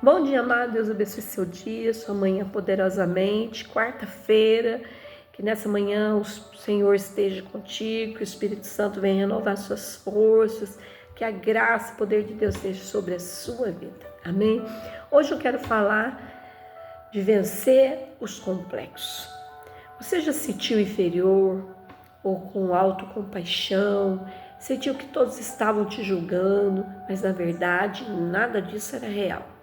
Bom dia, amado. Deus abençoe seu dia, sua manhã poderosamente. Quarta-feira, que nessa manhã o Senhor esteja contigo, que o Espírito Santo venha renovar suas forças, que a graça e o poder de Deus esteja sobre a sua vida. Amém? Hoje eu quero falar de vencer os complexos. Você já se sentiu inferior ou com autocompaixão? Sentiu que todos estavam te julgando, mas na verdade nada disso era real.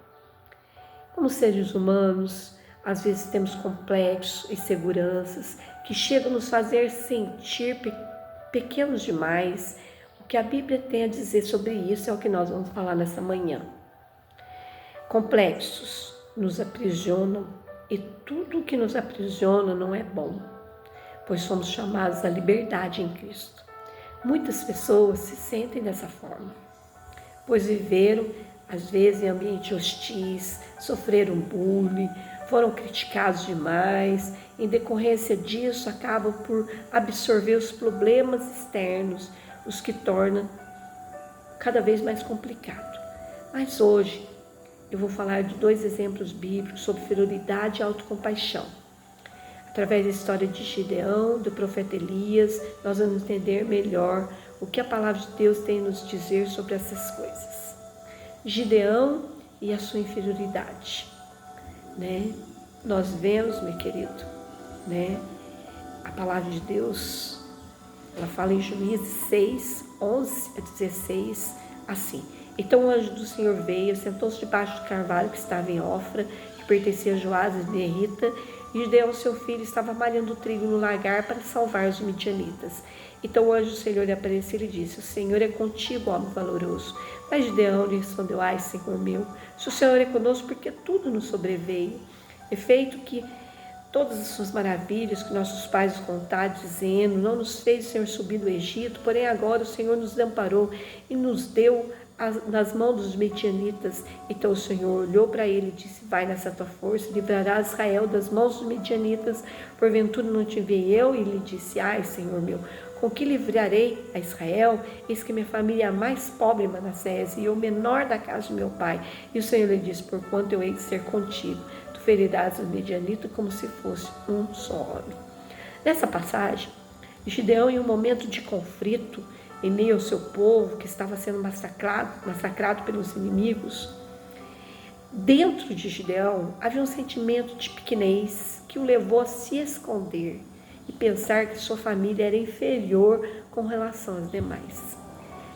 Como seres humanos, às vezes temos complexos e inseguranças que chegam a nos fazer sentir pequenos demais. O que a Bíblia tem a dizer sobre isso é o que nós vamos falar nessa manhã. Complexos nos aprisionam e tudo o que nos aprisiona não é bom, pois somos chamados à liberdade em Cristo. Muitas pessoas se sentem dessa forma, pois viveram às vezes em ambientes hostis, sofreram bullying, foram criticados demais. Em decorrência disso, acabam por absorver os problemas externos, os que tornam cada vez mais complicado. Mas hoje eu vou falar de 2 exemplos bíblicos sobre fidelidade e autocompaixão. Através da história de Gideão, do profeta Elias, nós vamos entender melhor o que a palavra de Deus tem a nos dizer sobre essas coisas. Gideão e a sua inferioridade, Nós vemos, meu querido, a palavra de Deus, ela fala em Juízes 6, 11 a 16, assim: Então o anjo do Senhor veio, sentou-se debaixo do carvalho que estava em Ofra, que pertencia a Joás de Errita, e Gideão, seu filho, estava malhando trigo no lagar para salvar os midianitas. Então o anjo do Senhor lhe apareceu e lhe disse: O Senhor é contigo, homem valoroso. Mas Gideão lhe respondeu: Ai, Senhor meu, se o Senhor é conosco, porque tudo nos sobreveio. É feito que todas as suas maravilhas que nossos pais nos contaram, dizendo: Não nos fez o Senhor subir do Egito, porém agora o Senhor nos amparou e nos deu nas mãos dos midianitas. Então o Senhor olhou para ele e disse: Vai nessa tua força, livrarás Israel das mãos dos midianitas. Porventura não te enviei eu? E ele disse: Ai, Senhor meu, com que livrarei a Israel? Eis que minha família é a mais pobre em Manassés e eu menor da casa de meu pai. E o Senhor lhe disse: Porquanto eu hei de ser contigo, tu ferirás os midianitas como se fosse um só homem. Nessa passagem, Gideão, em um momento de conflito, em meio ao seu povo que estava sendo massacrado pelos inimigos, dentro de Gideão havia um sentimento de pequenez que o levou a se esconder e pensar que sua família era inferior com relação às demais.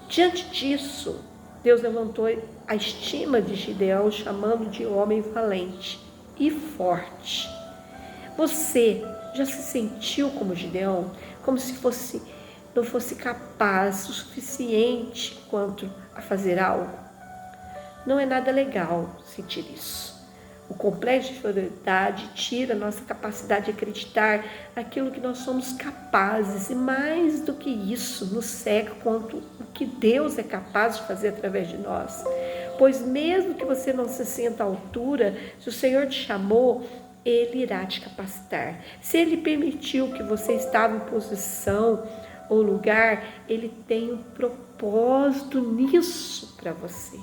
Diante disso, Deus levantou a estima de Gideão, chamando de homem valente e forte. Você já se sentiu como Gideão? Como se não fosse capaz o suficiente quanto a fazer algo? Não é nada legal sentir isso. O complexo de inferioridade tira a nossa capacidade de acreditar naquilo que nós somos capazes, e mais do que isso, nos cega quanto o que Deus é capaz de fazer através de nós. Pois mesmo que você não se sinta à altura, se o Senhor te chamou, Ele irá te capacitar. Se Ele permitiu que você estava em posição ou lugar, Ele tem um propósito nisso para você.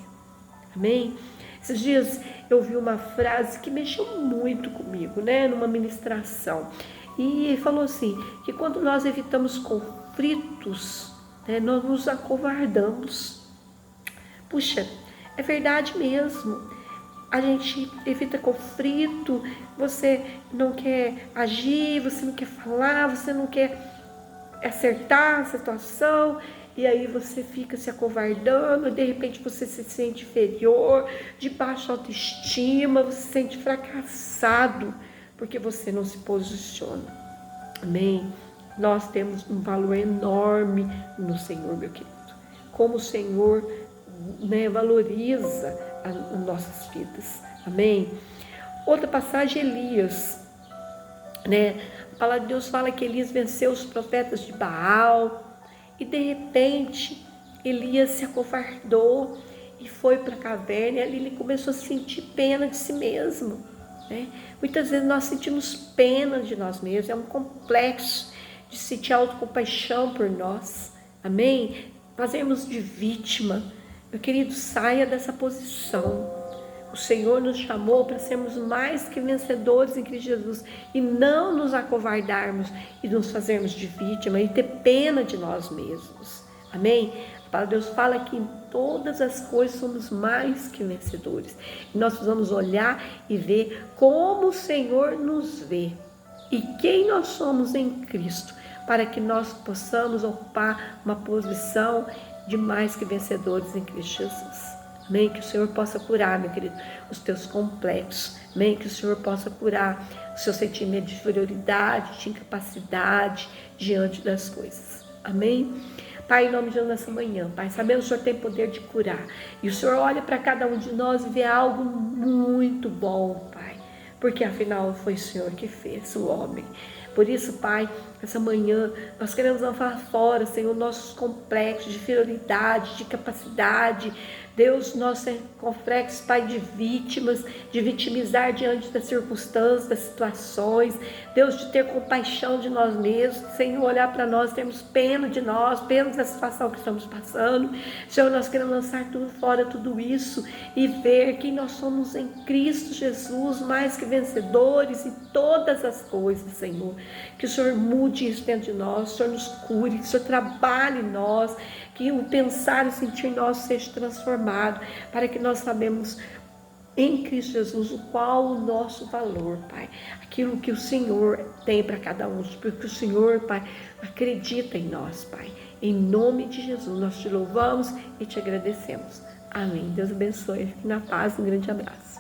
Amém? Esses dias eu vi uma frase que mexeu muito comigo, numa ministração. E falou assim, que quando nós evitamos conflitos, nós nos acovardamos. Puxa, é verdade mesmo. A gente evita conflito, você não quer agir, você não quer falar, você não quer acertar a situação, e aí você fica se acovardando, e de repente você se sente inferior, de baixa autoestima, você se sente fracassado, porque você não se posiciona. Amém? Nós temos um valor enorme no Senhor, meu querido. Como o Senhor valoriza as nossas vidas. Amém? Outra passagem, Elias. A palavra de Deus fala que Elias venceu os profetas de Baal. E de repente, Elias se acovardou e foi para a caverna, e ali ele começou a sentir pena de si mesmo. Muitas vezes nós sentimos pena de nós mesmos, é um complexo de sentir autocompaixão por nós. Amém? Fazemos de vítima. Meu querido, saia dessa posição. O Senhor nos chamou para sermos mais que vencedores em Cristo Jesus e não nos acovardarmos e nos fazermos de vítima e ter pena de nós mesmos. Amém? A palavra de Deus fala que em todas as coisas somos mais que vencedores. E nós precisamos olhar e ver como o Senhor nos vê e quem nós somos em Cristo, para que nós possamos ocupar uma posição de mais que vencedores em Cristo Jesus. Amém? Que o Senhor possa curar, meu querido, os teus complexos. Amém? Que o Senhor possa curar o seu sentimento de inferioridade, de incapacidade diante das coisas. Amém? Pai, em nome de Deus, nessa manhã, Pai, sabemos que o Senhor tem poder de curar. E o Senhor olha para cada um de nós e vê algo muito bom, Pai. Porque afinal foi o Senhor que fez o homem. Por isso, Pai, essa manhã nós queremos lançar fora, Senhor, nossos complexos de inferioridade, de capacidade. Deus, nossos complexos, Pai, de vítimas, de vitimizar diante das circunstâncias, das situações. Deus, de ter compaixão de nós mesmos. Senhor, olhar para nós, termos pena de nós, pena da situação que estamos passando. Senhor, nós queremos lançar tudo fora, tudo isso, e ver quem nós somos em Cristo Jesus, mais que vencedores em todas as coisas, Senhor. Que o Senhor mude isso dentro de nós, o Senhor nos cure, que o Senhor trabalhe em nós, que o pensar e sentir nosso seja transformado, para que nós sabemos em Cristo Jesus o qual o nosso valor, Pai, aquilo que o Senhor tem para cada um, porque o Senhor, Pai, acredita em nós, Pai. Em nome de Jesus nós te louvamos e te agradecemos. Amém. Deus abençoe. Fique na paz. Um grande abraço.